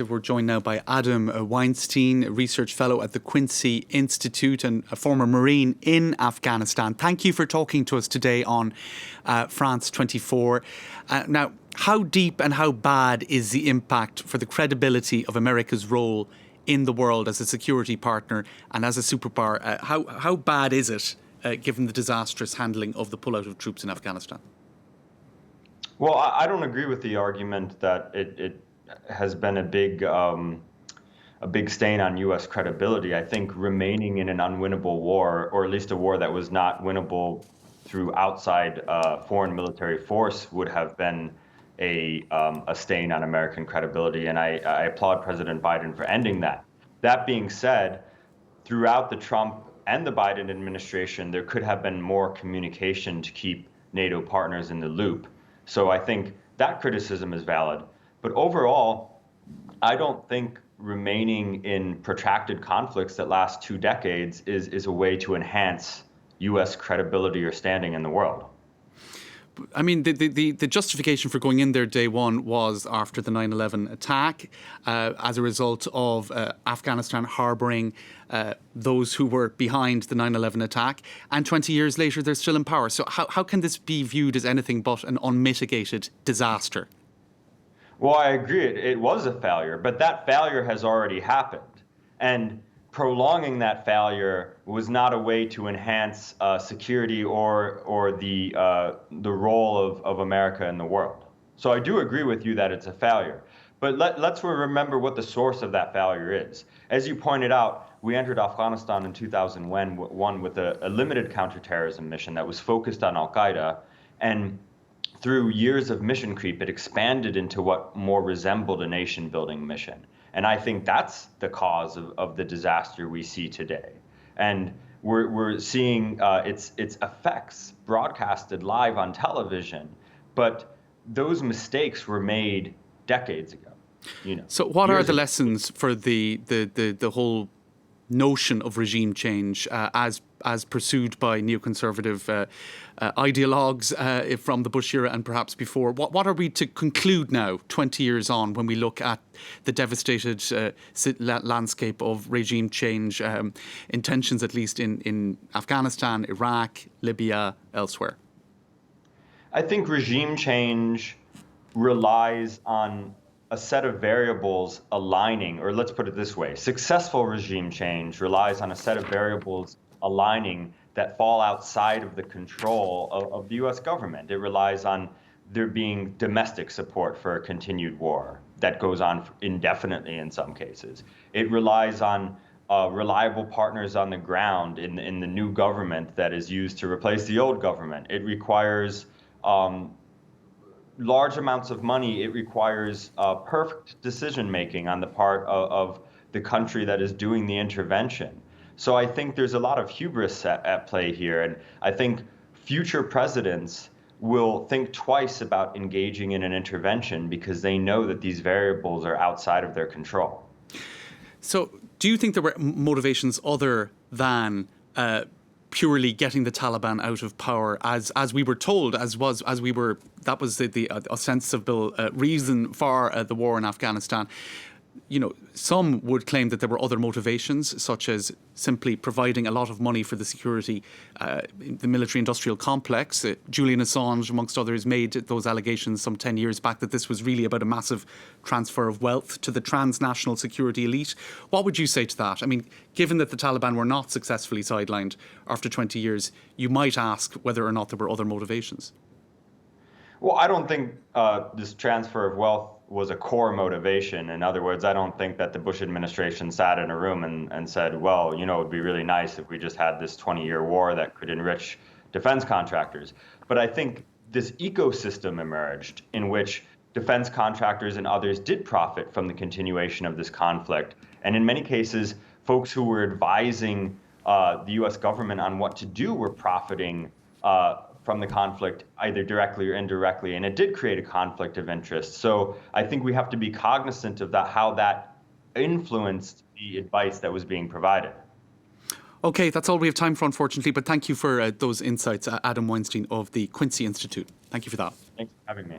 We're joined now by Adam Weinstein, a research fellow at the Quincy Institute and a former Marine in Afghanistan. Thank you for talking to us today on France 24. Now, how deep and how bad is the impact for the credibility of America's role in the world as a security partner and as a superpower? How bad is it, given the disastrous handling of the pullout of troops in Afghanistan? Well, I don't agree with the argument that it has been a big stain on U.S. credibility. I think remaining in an unwinnable war, or at least a war that was not winnable through outside foreign military force, would have been a stain on American credibility. And I applaud President Biden for ending that. That being said, throughout the Trump and the Biden administration, there could have been more communication to keep NATO partners in the loop. So I think that criticism is valid. But overall, I don't think remaining in protracted conflicts that last 2 decades is a way to enhance U.S. credibility or standing in the world. I mean, the justification for going in there day one was after the 9/11 attack, as a result of Afghanistan harbouring those who were behind the 9/11 attack. And 20 years later, they're still in power. So how can this be viewed as anything but an unmitigated disaster? Well, I agree. It was a failure, but that failure has already happened. And prolonging that failure was not a way to enhance security or the role of America in the world. So I do agree with you that it's a failure. But let's remember what the source of that failure is. As you pointed out, we entered Afghanistan in 2001 with a limited counterterrorism mission that was focused on al-Qaeda. And through years of mission creep, it expanded into what more resembled a nation-building mission. And I think that's the cause of the disaster we see today. And we're seeing its effects broadcasted live on television. But those mistakes were made decades ago. So what are the lessons for the whole notion of regime change as pursued by neoconservative ideologues from the Bush era and perhaps before? What are we to conclude now, 20 years on, when we look at the devastated landscape of regime change intentions, at least in Afghanistan, Iraq, Libya, elsewhere? I think regime change relies on a set of variables aligning, or let's put it this way, successful regime change relies on a set of variables aligning that fall outside of the control of the U.S. government. It relies on there being domestic support for a continued war that goes on indefinitely in some cases. It relies on reliable partners on the ground in the new government that is used to replace the old government. It requires large amounts of money. It requires perfect decision-making on the part of the country that is doing the intervention. So I think there's a lot of hubris at play here. And I think future presidents will think twice about engaging in an intervention because they know that these variables are outside of their control. So do you think there were motivations other than purely getting the Taliban out of power, as we were told, that was the ostensible reason for the war in Afghanistan? Some would claim that there were other motivations, such as simply providing a lot of money for the security in the military-industrial complex. Julian Assange, amongst others, made those allegations some 10 years back that this was really about a massive transfer of wealth to the transnational security elite. What would you say to that? I mean, given that the Taliban were not successfully sidelined after 20 years, you might ask whether or not there were other motivations. Well, I don't think this transfer of wealth was a core motivation. In other words, I don't think that the Bush administration sat in a room and said, well, it would be really nice if we just had this 20-year war that could enrich defense contractors. But I think this ecosystem emerged in which defense contractors and others did profit from the continuation of this conflict. And in many cases, folks who were advising the U.S. government on what to do were profiting from the conflict, either directly or indirectly, and it did create a conflict of interest. So I think we have to be cognizant of that, how that influenced the advice that was being provided. Okay, that's all we have time for, unfortunately, but thank you for those insights, Adam Weinstein of the Quincy Institute. Thank you for that. Thanks for having me.